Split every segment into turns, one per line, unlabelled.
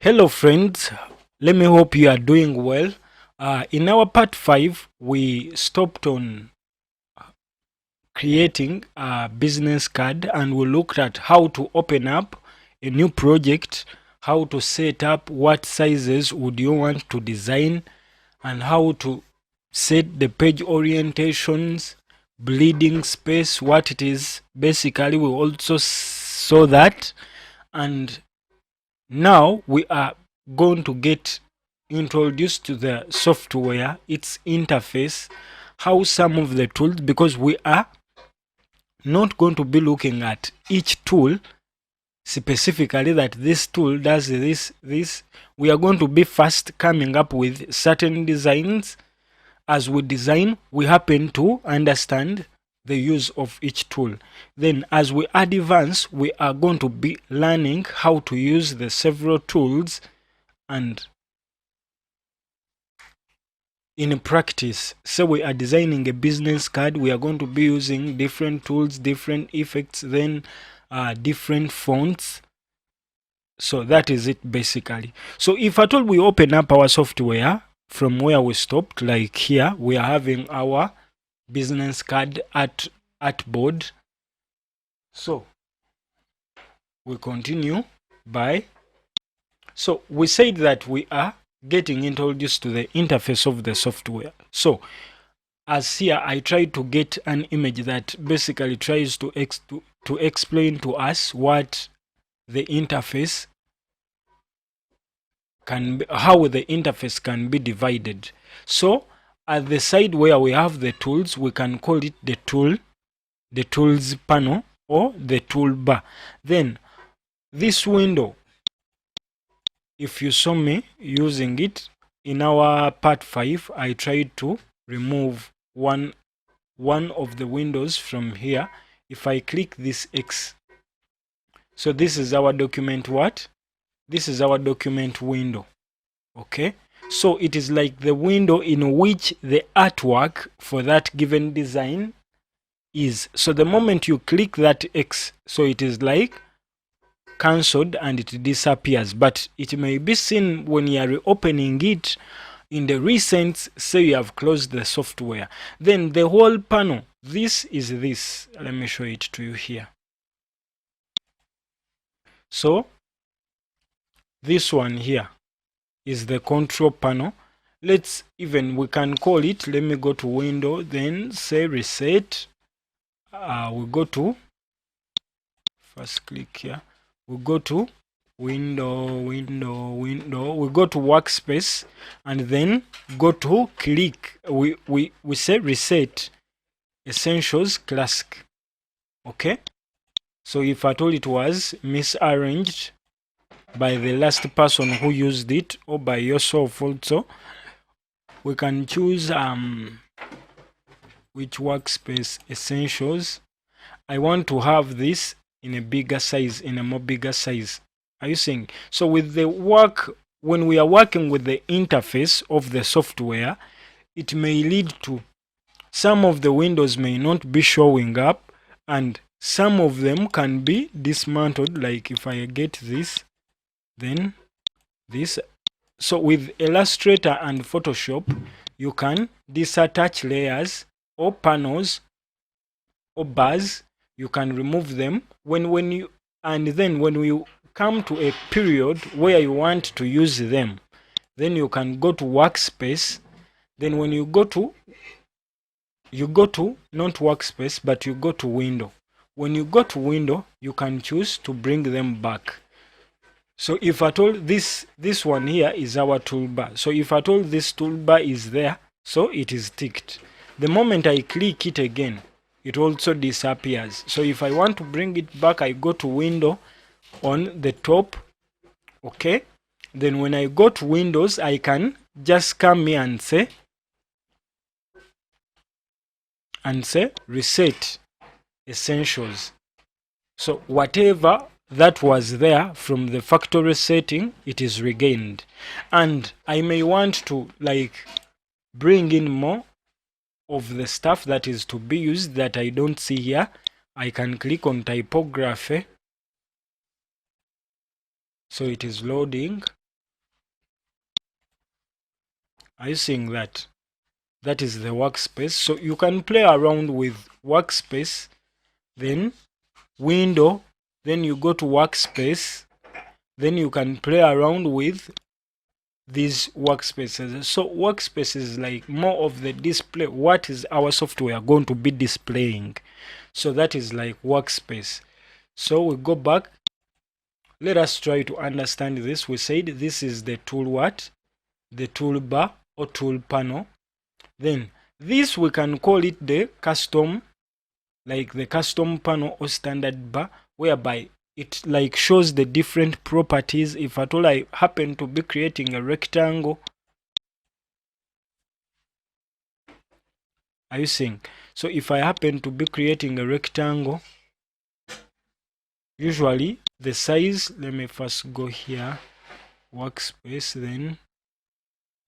Hello friends, let me hope you are doing well. In our part 5 we stopped on creating a business card, and we looked at how to open up a new project, how to set up, what sizes would you want to design, and how to set the page orientations, bleeding space, what it is. Basically we also saw that, and now we are going to get introduced to the software, its interface, how some of the tools, because we are not going to be looking at each tool specifically that this tool does this. We are going to be first coming up with certain designs. As we design, we happen to understand the use of each tool. Then as we advance, we are going to be learning how to use the several tools, and in practice, so we are designing a business card, we are going to be using different tools, different effects, then different fonts. So that is it basically. So if at all we open up our software from where we stopped, like here we are having our business card at board. So we continue by, so we said that we are getting introduced to the interface of the software. So as here I try to get an image that basically tries to explain to us what the interface can be, how the interface can be divided. So at the side where we have the tools, we can call it the tools panel or the toolbar. Then this window, if you saw me using it in our part 5, I tried to remove one of the windows from here. If I click this X, so this is our document. What? This is our document window. Okay, so it is like the window in which the artwork for that given design is. So the moment you click that X, so it is like cancelled and it disappears, but it may be seen when you are reopening it in the recent, say you have closed the software. Then the whole panel, this is this. Let me show it to you here. So this one here is the control panel. Let's even, we can call it, let me go to window, then say reset. We go to, first click here, we go to window, we go to workspace, and then go to click, we say reset essentials classic. Okay, so if at all it was misarranged by the last person who used it, or by yourself also, we can choose which workspace essentials. I want to have this in a bigger size, in a more bigger size. Are you seeing? So with the work, when we are working with the interface of the software, it may lead to some of the windows may not be showing up, and some of them can be dismantled. Like if I get this, then this. So with Illustrator and Photoshop, you can disattach layers or panels or bars. You can remove them when you, and then when you come to a period where you want to use them, then you can go to workspace. Then when you go to not workspace, but you go to window. When you go to window, you can choose to bring them back. So if at all this one here is our toolbar, so if at all this toolbar is there, so it is ticked. The moment I click it again, it also disappears. So if I want to bring it back, I go to window on the top. Okay, then when I go to windows, I can just come here and say reset essentials. So whatever that was there from the factory setting, it is regained. And I may want to like bring in more of the stuff that is to be used that I don't see here. I can click on typography. So it is loading. Are you seeing that? That is the workspace. So you can play around with workspace, then window, then you go to workspace, then you can play around with these workspaces. So workspace is like more of the display, what is our software going to be displaying. So that is like workspace. So we go back, let us try to understand this. We said this is the tool what? The toolbar or tool panel. Then this we can call it the custom, like the custom panel or standard bar, whereby it like shows the different properties. If at all I happen to be creating a rectangle, are you seeing? So if I happen to be creating a rectangle, usually the size, let me first go here, workspace, then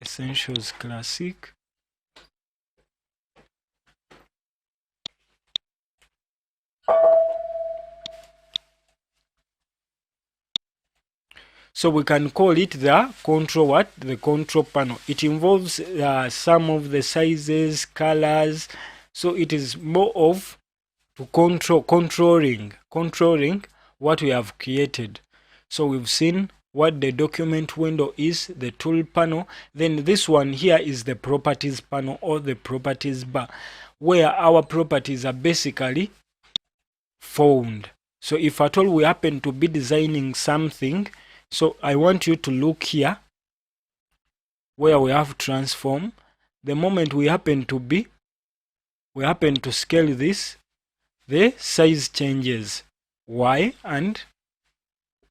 essentials classic. So we can call it the control what? The control panel. It involves some of the sizes, colors. So it is more of to controlling what we have created. So we've seen what the document window is, the tool panel. Then this one here is the properties panel or the properties bar, where our properties are basically found. So if at all we happen to be designing something, so I want you to look here where we have transform. The moment we happen to scale this, the size changes y and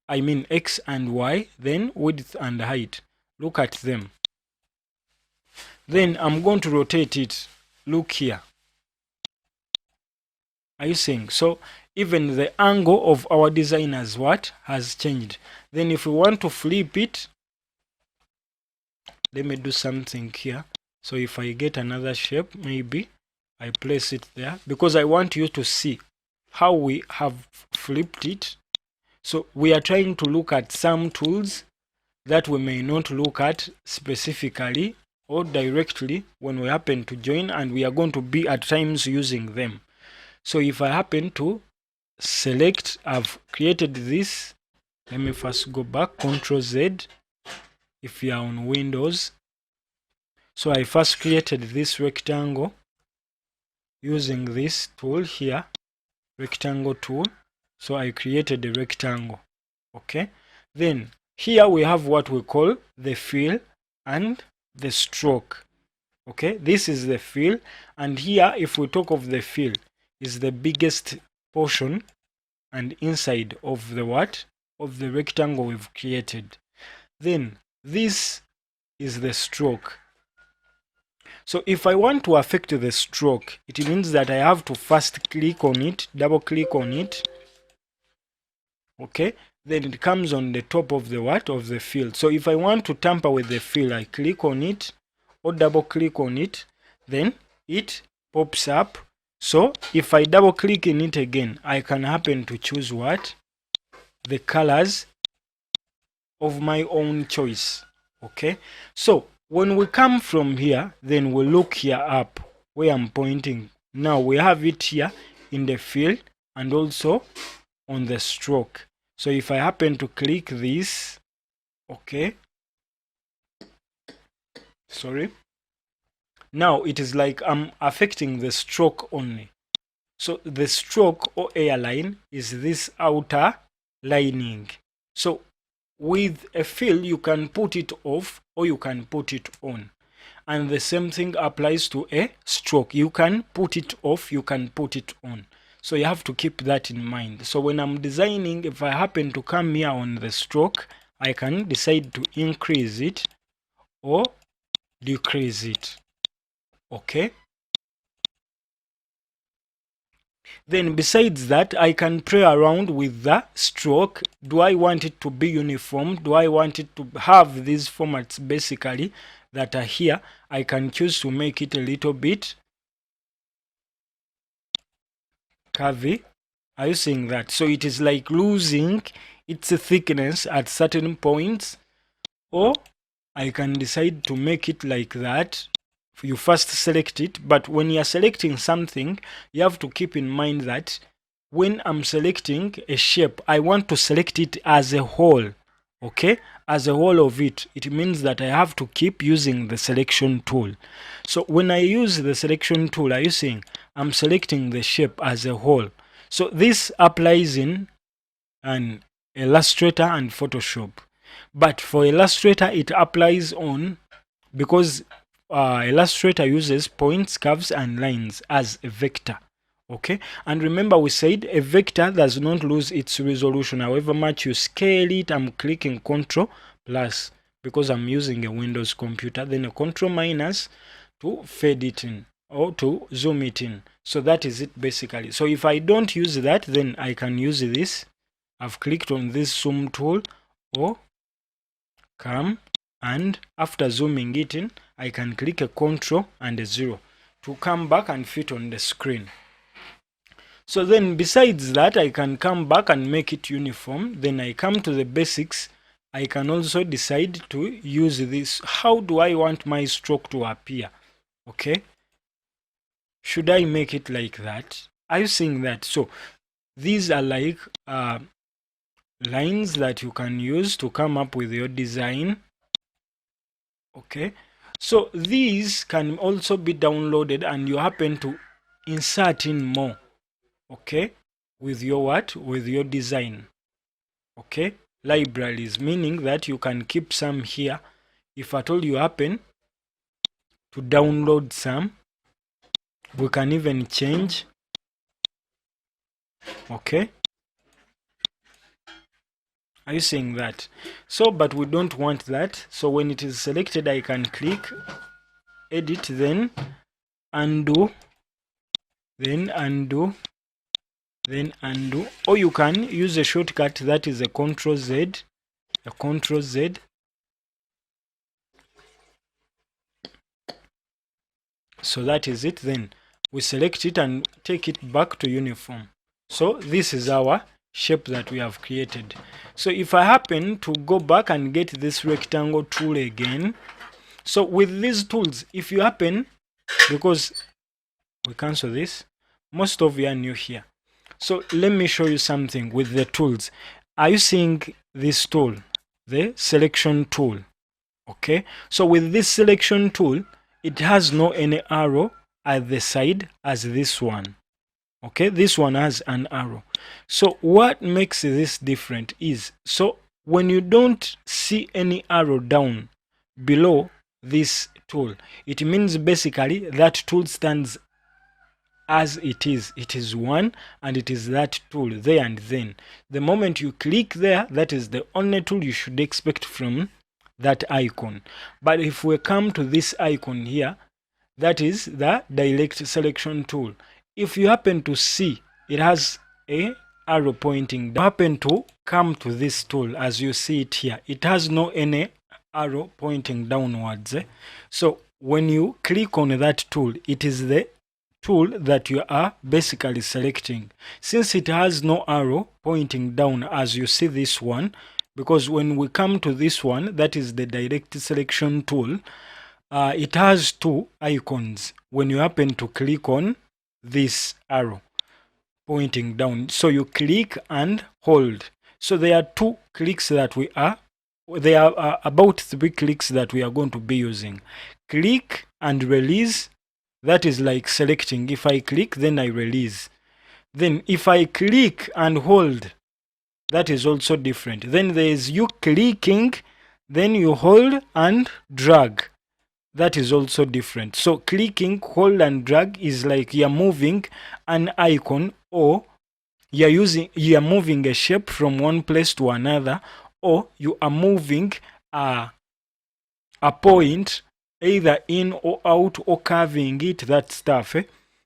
x and y, then width and height. Look at them. Then I'm going to rotate it. Look here. Are you seeing? So even the angle of our design has changed. Then if we want to flip it, let me do something here. So if I get another shape, maybe I place it there, because I want you to see how we have flipped it. So we are trying to look at some tools that we may not look at specifically or directly when we happen to join, and we are going to be at times using them. So if I happen to select, I've created this. Let me first go back, Ctrl Z if you are on Windows. So I first created this rectangle using this tool here, rectangle tool. So I created a rectangle. Okay, then here we have what we call the fill and the stroke. Okay, this is the fill, and here if we talk of the fill, is the biggest portion and inside of the what? Of the rectangle we've created. Then this is the stroke. So if I want to affect the stroke, it means that I have to first click on it, double click on it. Okay, then it comes on the top of the what? Of the fill. So if I want to tamper with the fill, I click on it or double click on it, then it pops up. So if I double click in it again, I can happen to choose what? The colors of my own choice. Okay, so when we come from here, then we look here up where I'm pointing. Now we have it here in the fill and also on the stroke. So if I happen to click this, okay, sorry, now it is like I'm affecting the stroke only. So the stroke or airline is this outer lining. So with a fill, you can put it off or you can put it on. And the same thing applies to a stroke. You can put it off, you can put it on. So you have to keep that in mind. So when I'm designing, if I happen to come here on the stroke, I can decide to increase it or decrease it. Okay. Then besides that, I can play around with the stroke. Do I want it to be uniform? Do I want it to have these formats basically that are here? I can choose to make it a little bit curvy. Are you seeing that? So it is like losing its thickness at certain points, or I can decide to make it like that. You first select it, but when you're selecting something, you have to keep in mind that when I'm selecting a shape, I want to select it as a whole. Okay, as a whole of it. It means that I have to keep using the selection tool. So when I use the selection tool, are you seeing I'm selecting the shape as a whole? So this applies in an Illustrator and Photoshop. But for Illustrator, it applies on, because Illustrator uses points, curves, and lines as a vector. Okay, and remember we said a vector does not lose its resolution however much you scale it. I'm clicking Ctrl plus because I'm using a Windows computer, then a Ctrl minus to fade it in or to zoom it in. So that is it basically. So if I don't use that, then I can use this. I've clicked on this zoom tool, or come, and after zooming it in, I can click a Ctrl and a 0 to come back and fit on the screen. So then besides that, I can come back and make it uniform. Then I come to the basics. I can also decide to use this. How do I want my stroke to appear? Okay, should I make it like that? Are you seeing that? So these are like lines that you can use to come up with your design. Okay, so these can also be downloaded and you happen to insert in more, okay, with your what? With your design. Okay, libraries, meaning that you can keep some here. If at all you happen to download some, we can even change. Okay, are you seeing that? So but we don't want that. So when it is selected, I can click edit, then undo, then undo, then undo, or you can use a shortcut that is a Ctrl Z, a Ctrl Z. So that is it. Then we select it and take it back to uniform. So this is our shape that we have created. So if I happen to go back and get this rectangle tool again, so with these tools, if you happen, because we cancel this, most of you are new here. So let me show you something with the tools. Are you seeing this tool, the selection tool? Okay, so with this selection tool, it has no any arrow at the side as this one. Okay, this one has an arrow. So what makes this different is, so when you don't see any arrow down below this tool, it means basically that tool stands as it is one, and it is that tool there and then. The moment you click there, that is the only tool you should expect from that icon. But if we come to this icon here, that is the direct selection tool. If you happen to see it has a arrow pointing down, happen to come to this tool as you see it here, it has no any arrow pointing downwards. So when you click on that tool, it is the tool that you are basically selecting. Since it has no arrow pointing down as you see this one, because when we come to this one, that is the direct selection tool, it has two icons when you happen to click on this arrow pointing down. So you click and hold. So there are two clicks that there are about 3 clicks that we are going to be using. Click and release, that is like selecting. If I click, then I release. Then if I click and hold, that is also different. Then there is you clicking, then you hold and drag. That is also different. So clicking, hold and drag is like you're moving an icon, or you're moving a shape from one place to another, or you are moving a point either in or out, or curving it, that stuff.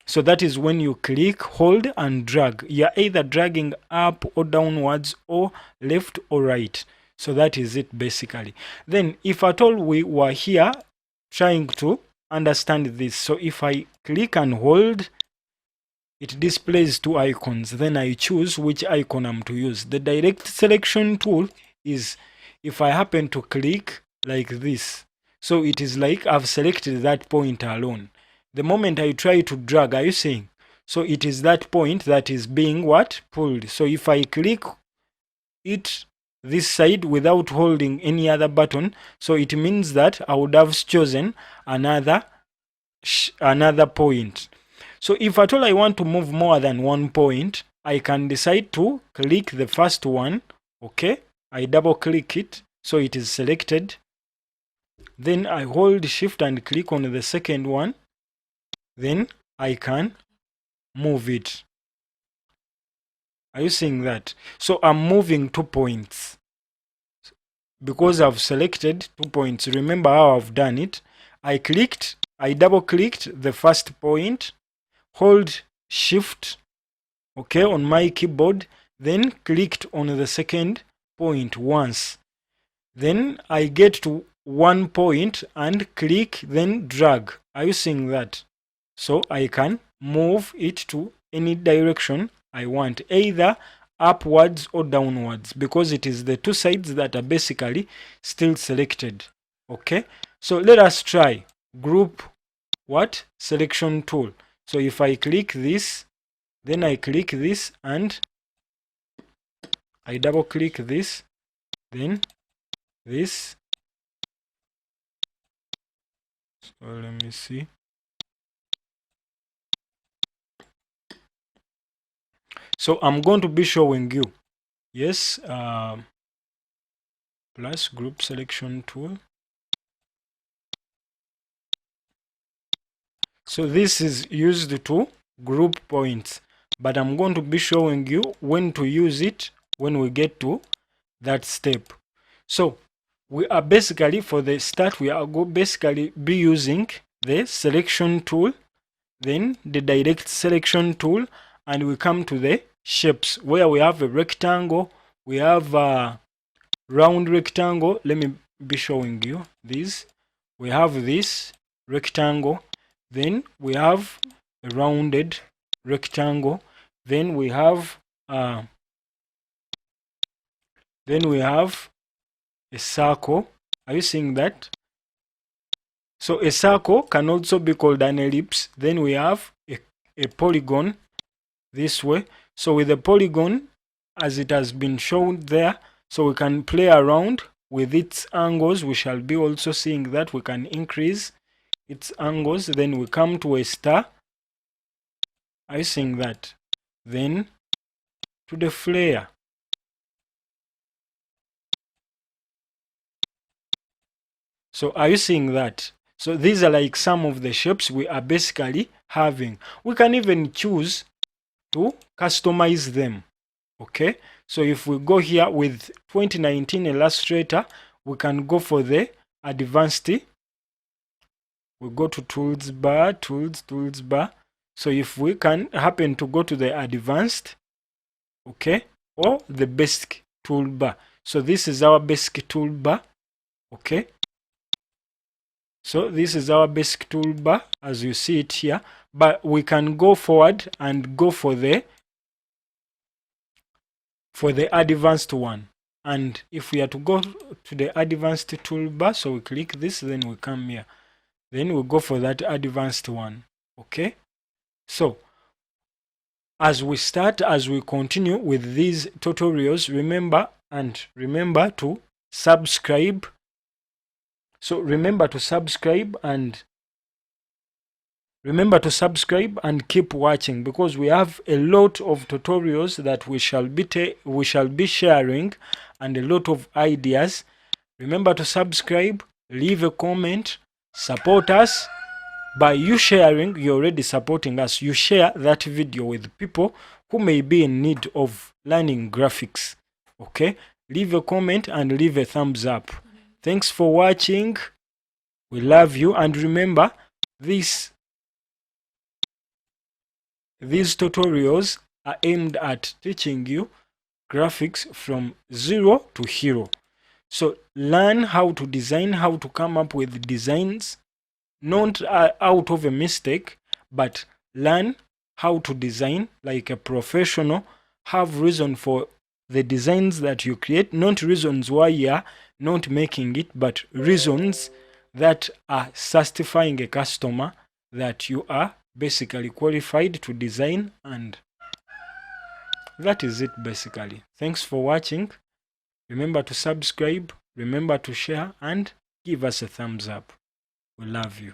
So that is when you click, hold and drag. You're either dragging up or downwards, or left or right. So that is it basically. Then if at all we were here trying to understand this, so if I click and hold, it displays two icons. Then I choose which icon I'm to use. The direct selection tool is, if I happen to click like this. So it is like I've selected that point alone. The moment I try to drag, are you seeing? So it is that point that is being what? Pulled. So if I click it this side without holding any other button, so it means that I would have chosen another point. So if at all I want to move more than one point, I can decide to click the first one. Okay, I double click it so it is selected. Then I hold shift and click on the second one. Then I can move it. Are you seeing that? So I'm moving 2 points because I've selected 2 points. Remember how I've done it? I double clicked the first point, hold shift, okay, on my keyboard, then clicked on the second point once. Then I get to 1 point and click, then drag. Are you seeing that? So I can move it to any direction I want, either upwards or downwards, because it is the 2 sides that are basically still selected. Okay, so let us try group selection tool. So if I click this, then I click this and I double click this, then this. So let me see. So I'm going to be showing you, yes, plus group selection tool. So this is used to group points, but I'm going to be showing you when to use it when we get to that step. So we are basically, for the start, we are basically be using the selection tool, then the direct selection tool, and we come to the shapes where we have a rectangle, we have a round rectangle. Let me be showing you this. We have this rectangle, then we have a rounded rectangle, then we have a circle. Are you seeing that? So a circle can also be called an ellipse. Then we have a polygon this way. So with the polygon, as it has been shown there, so we can play around with its angles. We shall be also seeing that we can increase its angles. Then we come to a star. Are you seeing that? Then to the flare. So are you seeing that? So these are like some of the shapes we are basically having. We can even choose to customize them. Okay, so if we go here with 2019 Illustrator, we can go for the advanced. We go to tools bar. So if we can happen to go to the advanced, okay, or the basic toolbar. So this is our basic toolbar. Okay, so this is our basic toolbar as you see it here, but we can go forward and go for the advanced one. And if we are to go to the advanced toolbar, so we click this, then we come here, then we go for that advanced one. Okay, so as we continue with these tutorials, remember to subscribe. So remember to subscribe and keep watching, because we have a lot of tutorials that we shall be sharing, and a lot of ideas. Remember to subscribe, leave a comment, support us. By you sharing, you're already supporting us. You share that video with people who may be in need of learning graphics. Okay, leave a comment and leave a thumbs up. Thanks for watching. We love you, and remember, these tutorials are aimed at teaching you graphics from zero to hero. So learn how to design, how to come up with designs, not out of a mistake, but learn how to design like a professional. Have reason for the designs that you create, not reasons why you are not making it, but reasons that are satisfying a customer that you are basically qualified to design, and that is it basically. Thanks for watching. Remember to subscribe, remember to share, and give us a thumbs up. We love you.